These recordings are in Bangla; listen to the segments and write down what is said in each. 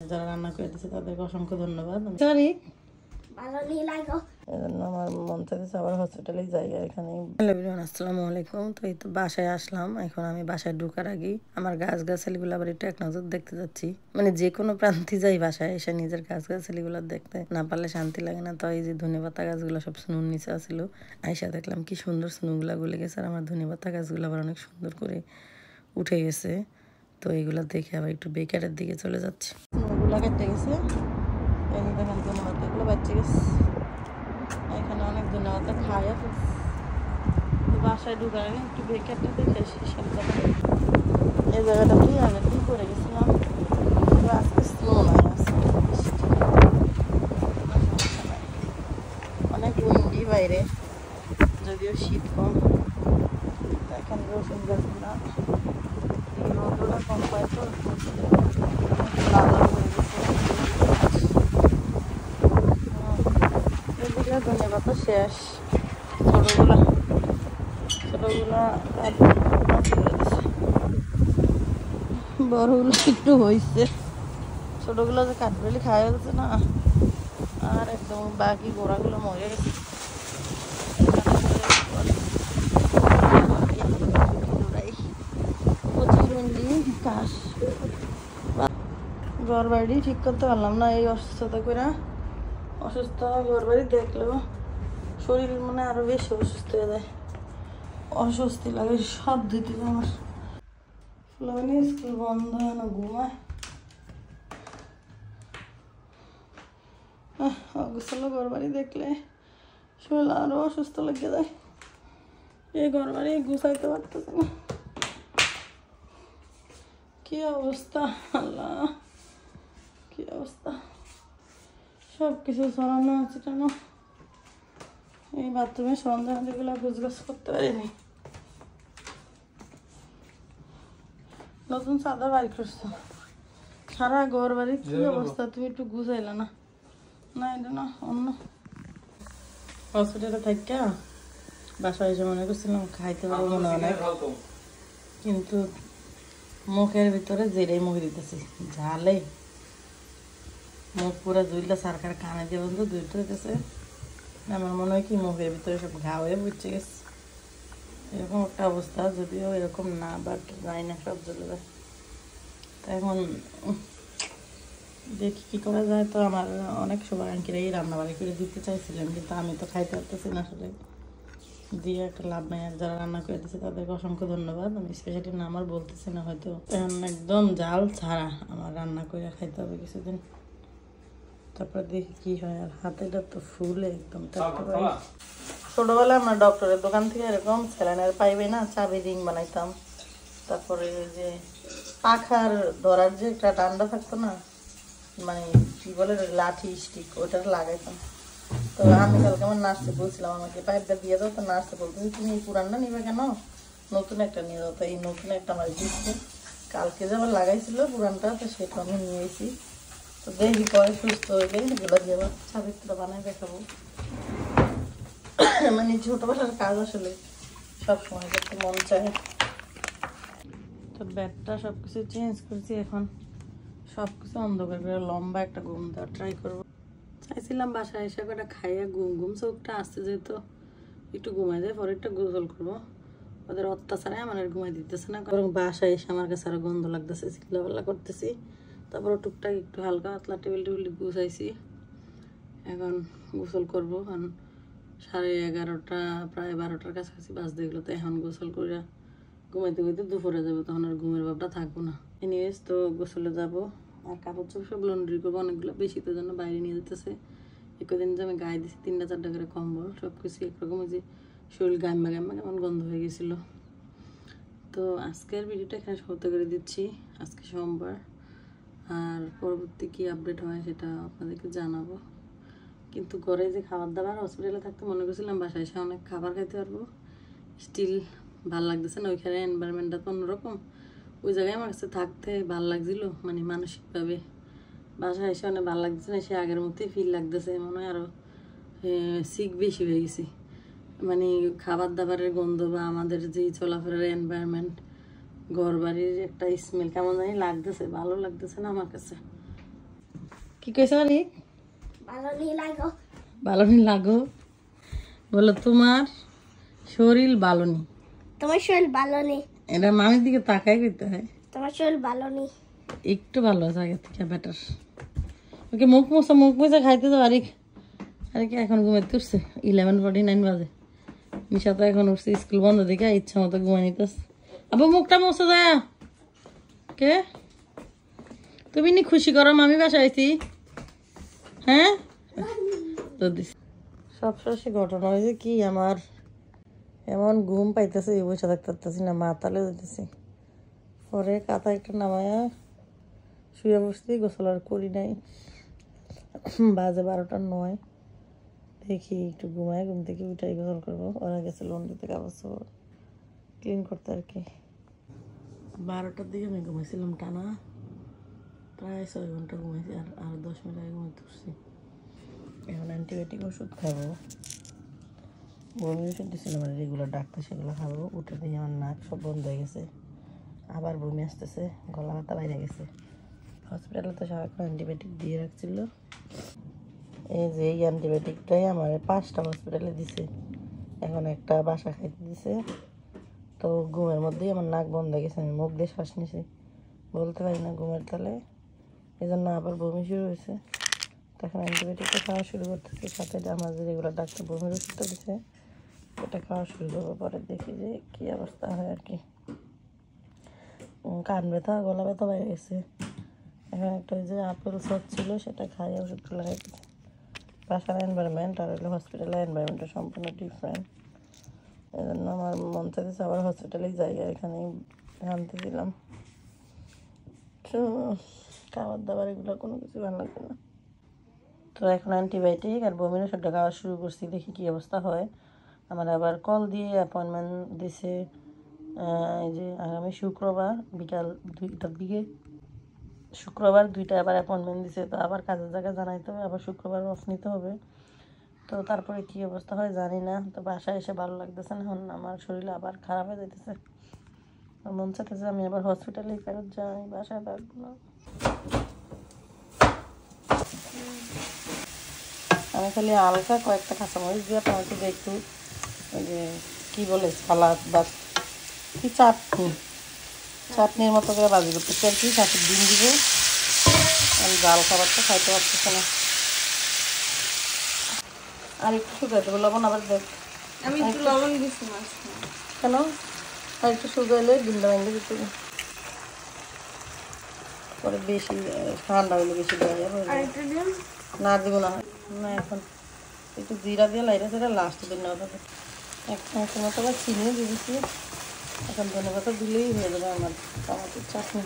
যারা রান্না করে দিচ্ছে তাদেরকে অসংখ্য ধন্যবাদ। সরি আমার মন চাইছে আবার হসপিটালে যাই এখানে। হ্যালো এভরিওয়ান, আসসালামু আলাইকুম। তো এই তো বাসায় আসলাম। এখন আমি বাসায় ঢোকার আগে আমার গাছগাছালিগুলো আবার একটু এক নজর দেখতে যাচ্ছি। মানে যে কোনো প্রান্তে যাই বাসায় এসে নিজের গাছগাছালিগুলো দেখতে না পারলে শান্তি লাগে না। তো এই যে ধনেপাতা গাছগুলো সব স্নুর নিচে আসছিল, আইসা দেখলাম কি সুন্দর স্নুগুলা গলে গেছে। আর আমার ধনেপাতা গাছগুলো আবার অনেক সুন্দর করে উঠে গেছে। তো এইগুলো দেখে আবার একটু বেকারের দিকে চলে যাচ্ছে। স্নুগুলো কেটে গেছে, এই যে দেখেন ধনেপাতাগুলো বাচ্চা গেছে। এখানে অনেক ধনেপাতা খায় ফেলছে। তো বাসায় ঢুকার আগে একটু বেকারটা দেখে সব জায়গায় এই জায়গাটা তুই আগে তুই করে গেছিলাম। তো আজকে স্নো নাই, আছে অনেক উইন্ডি বাইরে, যদিও শীত কম। এখন রসুন গাছগুলা রোদটা কম পায় তো লাল লাল হয়ে গেছে। এদিকে ধনেপাতা শেষ, ছোটগুলা বড়গুলো একটু হয়েছে, ছোটগুলো যে কাঠবেলি খাওয়া যাচ্ছে না। আর একদম বাকি গোড়াগুলো মরে গেছে। ঘর বাড়ি ঠিক করতে পারলাম না এই অসুস্থতা করে। অসুস্থ ঘর বাড়ি দেখলেও শরীর মানে আরো বেশি অসুস্থ হয়ে যায়, অস্বস্তি লাগে সব দিতে। আমার ফ্লোনি স্কুল বন্ধ না ঘুমায় অগোছালো ঘর বাড়ি দেখলে শরীর আরো অসুস্থ লেগে যায়। এই ঘর বাড়ি গুছাইতে পারতেছে না, কি অবস্থা আল্লাহ, কি অবস্থা। সব কিছু ছড়ানো আছে কেন। এই বাথরুমে সন্ধ্যাগুলো গুছগাছ করতে পারিনি। নতুন চাদর বাড়ি করছো, সারা ঘর বাড়ি কি অবস্থা, তুমি একটু গুছাইলা না? না এটা না অন্য হসপিটালে থাকা বাসায় এসে মনে করছিলাম খাইতে পারবো মনে অনেক, কিন্তু মুখের ভিতরে জেরেই মুখে দিতেছি ঝালে মুখ পুরো জুইলা সারকার কানে দিয়ে বন্ধু জুইতে হইতেছে। আমার মনে হয় কি মুখের ভিতরে সব ঘা হয়ে বুঝছে গেছে, এরকম একটা অবস্থা। যদিও এরকম না, বাট যাই না, সব জ্বলে যায়। তো এখন দেখি কী করা যায়। তো আমার অনেক সময় আঙ্কিরাই রান্নাবাড়ি করে দিতে চাইছিলেন, কিন্তু আমি তো খাইতে পারতেছি না আসলে, দিয়ে একটা লাভ নাই। আর যারা রান্না করে দিচ্ছে তাদেরকে অসংখ্য ধন্যবাদ। আমি স্পেশালি নাম আর বলতেছি না, হয়তো এখন একদম জাল ছাড়া আমার রান্না করে খাইতে হবে কিছুদিন, তারপরে দেখি কি হয়। আর হাতেটা তো ফুলে একদম থাকতে পারি। ছোটবেলায় আমরা ডক্টরের দোকান থেকে এরকম স্যালাইনের পাইবে না চাবি রিং বানাইতাম। তারপরে ওই যে পাখার ধরার যে একটা ডান্ডা থাকতো না, মানে কি বলে লাঠি স্টিক, ওটা লাগাইতাম। তো আমি কালকে আমার নার্সে বলছিলাম আমাকে পাইপটা দিয়ে দাও। তো নার্সে বলতেছি তুমি এই পুরানটা নিবে কেন, নতুন একটা নিয়ে দাও। তো এই নতুন একটা আমার দিচ্ছে, কালকে যে আবার লাগাইছিল পুরানটা, তো সেটা আমি নিয়ে এসেছি। তো দেখি পরে সুস্থ হয়ে গেলে এগুলো দিয়ে আবার সাবিত্রা বানাই দেখাবো। মানে ছোটবেলার কাজ আসলে সবসময় করতে মন চায়। তো ব্যাগটা সব কিছু চেঞ্জ করছি, এখন সব কিছু অন্ধকার করে লম্বা একটা ঘুম দেওয়ার ট্রাই করবো। চাইছিলাম বাসায় এসে কটা খাইয়ে ঘুম চোখটা আসতে যেত, একটু ঘুমাই যায়, পরে একটা গোসল করবো। ওদের অত্যাচারে আমার আর ঘুমাই দিতেছে না, কারণ বাসায় এসে আমার কাছে আরো গন্ধ লাগতেছে, চিল্লাপাল্লা করতেছি। তারপর টুকটাক একটু হালকা পাতলা টেবিল গুছাইছি। এখন গোসল করবো, কারণ 11:30 প্রায় 12টার কাছাকাছি বাজতে গেলো। তো এখন গোসল করে ঘুমাইতে ঘুমাইতে দুপুরে যাবো, তখন আর ঘুমের ভাবটা থাকবো না। এনিওয়েজ তো গোসলে যাবো। আর কাপড় চোপড় সব লন্ড্রি করবো, অনেকগুলো বেশি তো জন্য বাইরে নিয়ে যেতেছে। একদিন যে আমি গায়ে দিছি 3-4টা করে কম্বল, সব কিছু একরকম, যে শরীর গাম্মা কেমন গন্ধ হয়ে গেছিলো। তো আজকের ভিডিওটা এখানে সমাপ্ত করে দিচ্ছি, আজকে সোমবার। আর পরবর্তী কী আপডেট হয় সেটা আপনাদেরকে জানাবো। কিন্তু ঘরে যে খাবার দাবার, হসপিটালে থাকতে মনে করছিলাম বাসায় এসে অনেক খাবার খাইতে পারবো, স্টিল ভাল লাগতেছে না। ওইখানে এনভায়রনমেন্টটা তো অন্যরকম, ওই জায়গায় আমার কাছে থাকতে ভাল লাগছিল, মানে মানসিকভাবে। বাসায় এসে অনেক ভালো লাগতেছে না, সে আগের মধ্যেই ফিল লাগতেছে, মনে হয় আরও সিক বেশি হয়ে গেছি। মানে খাবার দাবারের গন্ধ বা আমাদের যেই চলাফেরার এনভায়রনমেন্ট, ঘর বাড়ির একটা স্মেল কেমন জানি লাগতেছে, ভালো লাগতেছে না আমার কাছে। কি কইছ আরে ভালো নি লাগো বলো তোমার শরীর ভালো নি তোমার শরীর ভালো নেই এটা মামির দিকে তাকাই কইতে হয় তোমার শরীর ভালো নেই একটু ভালো আছে আগে থেকে বেটার ওকে মুখ মুছা খাইতে তো আরে আরে কি এখন ঘুমাইতে উঠছে 11:49 বাজে মিশা তো এখন উঠছে স্কুল বন্ধ দেখে ইচ্ছা মতো ঘুমাই নিতেছে আবার মুখটা মুছে যায় কে তুমি নি খুশি করো মামি বাসায় আইছি হ্যাঁ তো সবশেষে ঘটনা হয়েছে কি আমার এমন ঘুম পাইতেছে বসে থাকতে পারতেছি না মাথালে যেতেছি পরে কাঁথা একটা নামায়া শুয়ে বসছি গোসল আর করি নাই বাজে 12:09 দেখি একটু ঘুমায় ঘুম থেকে উঠাই গোসল করবো ওরা গেছে লন্ড্রিতে কাপড় চাপড় ক্লিন করতে আর কি 12টার দিকে আমি ঘুমাইছিলাম টানা প্রায় 6 ঘন্টা ঘুমাইছি আর 10 মিনিট আগে ঘুমাইতে উঠছি এখন অ্যান্টিবায়োটিক ওষুধ খাবো বমি ওষুধ দিয়েছিলাম মানে রেগুলার ডাক্তার সেগুলো খাবো উঠে দিয়ে আমার নাক সব বন্ধ হয়ে গেছে আবার বমি আসতেছে গলা ব্যথা বাইরে গেছে হসপিটালে তো সারাক্ষণ অ্যান্টিবায়োটিক দিয়ে রাখছিল এই যে এই অ্যান্টিবায়োটিকটাই আমার 5টা হসপিটালে দিছে এখন একটা বাসা খাইতে দিছে তো ঘুমের মধ্যেই আমার নাক বন্ধ হয়ে গেছে আমি মুখ দিয়ে শ্বাস নিছি বলতে পারি না ঘুমের তালে এই জন্য আবার বমি শুরু হয়েছে তখন অ্যান্টিবায়োটিকটা খাওয়া শুরু করতেছে সাথে আমার যে রেগুলার ডাক্তার বমির ওষুধটা দিছে ওটা খাওয়া শুরু করবো পরে দেখি যে কী অবস্থা হয় আর কি কান ব্যথা গলা ব্যথা বাইরে গেছে এখন একটা ওই যে আপেল সস ছিল সেটা খাই ওষুধটা লাগাই বাসার এনভায়রনমেন্ট আর হলো হসপিটালের এনভায়রনমেন্টটা সম্পূর্ণ ডিফারেন্ট এই জন্য আমার মন চাইতেছে আবার হসপিটালেই যাই এখানেই আনতে দিলাম তো খাবার দাবার এগুলো কোনো কিছু ভালো লাগবে না তো এখন অ্যান্টিবায়োটিক আর বমির ওষুধটা খাওয়া শুরু করছি দেখি কী অবস্থা হয় আমার আবার কল দিয়ে অ্যাপয়েন্টমেন্ট দিছে এই যে আগামী শুক্রবার বিকাল 2টার দিকে শুক্রবার 2টায় আবার অ্যাপয়েন্টমেন্ট দিছে তো আবার কাজের জায়গায় জানাইতে হবে আবার শুক্রবার অফ নিতে হবে তো তারপরে কী অবস্থা হয় জানি না তো বাসায় এসে ভালো লাগতেছে না এখন আমার শরীর আবার খারাপ হয়ে যাইতেছে মন চাইতেছে আমি আবার হসপিটালে ফেরত যাই বাসায় থাকবো না আমি খালি হালকা কয়েকটা কাঁচামরিচ দিয়ে টমেটো দিয়ে একটু ওই যে কী বলে সালাদ বা কি চাটনির মতো করে বাজি করতেছি আর কি সাথে ডিম দিব আমি জাল খাবারটা খাইতে পারতেছে না আর একটু শুকাইতে লবণ আবার দেখ আমি একটু লবণ দিছি কেন আর একটু শুকাইলে ডিমটা ভেঙে দিতে পরে বেশি ঠান্ডা হইলে বেশি দেওয়া যাবে না দিব না না এখন একটু জিরা দিয়ে লাইটা সেটা লাস্টে দিন নেওয়া যাবে 1 চামচের মতো আবার চিনিও দিয়ে দিচ্ছি এখন ধনেপাতা দিলেই হয়ে যাবে আমার টমেটোর চাটনি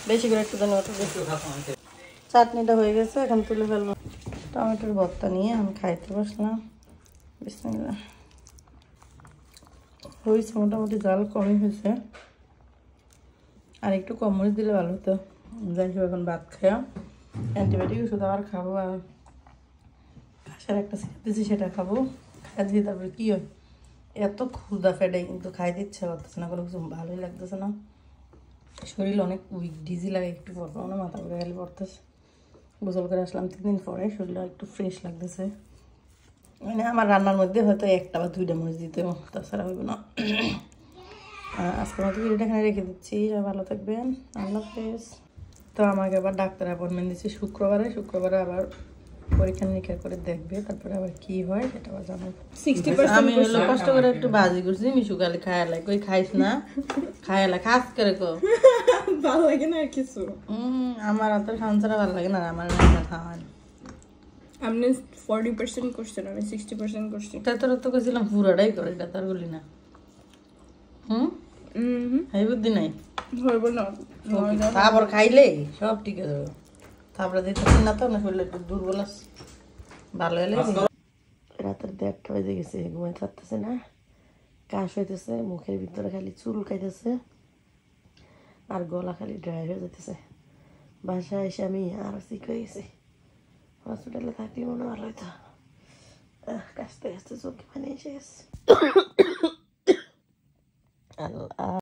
বেশি করে একটু ধনেপাতা বেশি চাটনিটা হয়ে গেছে এখন তুলে ফেলবো টমেটোর ভর্তা নিয়ে আমি খাইতে বসলাম বিসমিল্লাহ হয়েছে মোটামুটি জাল কমই হয়েছে আর একটু কম মরিচ দিলে ভালো হতো যাই হোক এখন ভাত খাওয়া অ্যান্টিবায়োটিক ওষুধ আবার খাবো আর ঘাসের একটা সিরাপ দিচ্ছি সেটা খাবো খাই দিয়ে তারপরে কী হয় এত ক্ষুদা ফেডে কিন্তু খাইতে ইচ্ছা করতেছে না কোনো কিছু ভালোই লাগতেছে না শরীর অনেক উইক ডিজি লাগে একটু পর না মাথা করে গেলে পড়তেছে গোসল করে আসলাম 3 দিন পরে শরীরটা একটু ফ্রেশ লাগতেছে মানে আমার রান্নার মধ্যে হয়তো 1টা বা 2টা মরিচ দিতে তাছাড়া হইব না আজকের মতো ভিডিওটা এখানে রেখে দিচ্ছি সবাই ভালো থাকবেন আল্লাহ হাফেজ তো আমাকে আবার ডাক্তার অ্যাপয়েন্টমেন্ট দিচ্ছে শুক্রবারে আবার পরীক্ষা নিরীক্ষা করে দেখবে তারপরে আবার কি হয় সেটা আবার জানাবো 60% আমি হলো কষ্ট করে একটু বাজি করছি মিশু খালি খায়ালা কই খাইস না খায়ালা খাস করে কো ভালো লাগে না আর কিছু আমার অত সংসারে ভালো লাগে না আমার রান্না খাওয়ান আপনি 40% করছেন আমি 60% করছি তা তোরা তো কইছিলাম পুরাটাই করে এটা তার বলি না এই বুদ্ধি নাই হইব না তারপর খাইলে সব ঠিক আছে তারপরে দিতেছি না তো না শরীরে একটু দুর্বল আছে ভালো হলে রাতের 1:30 বেজে গেছে ঘুমাইতে পারতেছে না কাশ হইতেছে মুখের ভিতরে খালি চুল খাইতেছে আর গলা খালি ড্রাই হয়ে যেতেছে বাসায় এসে আমি আর সিক হয়ে গেছি হসপিটালে থাকলে মনে ভালো হইতো কাশতে কাশতে চোখে পানি এসে গেছে আল্লাহ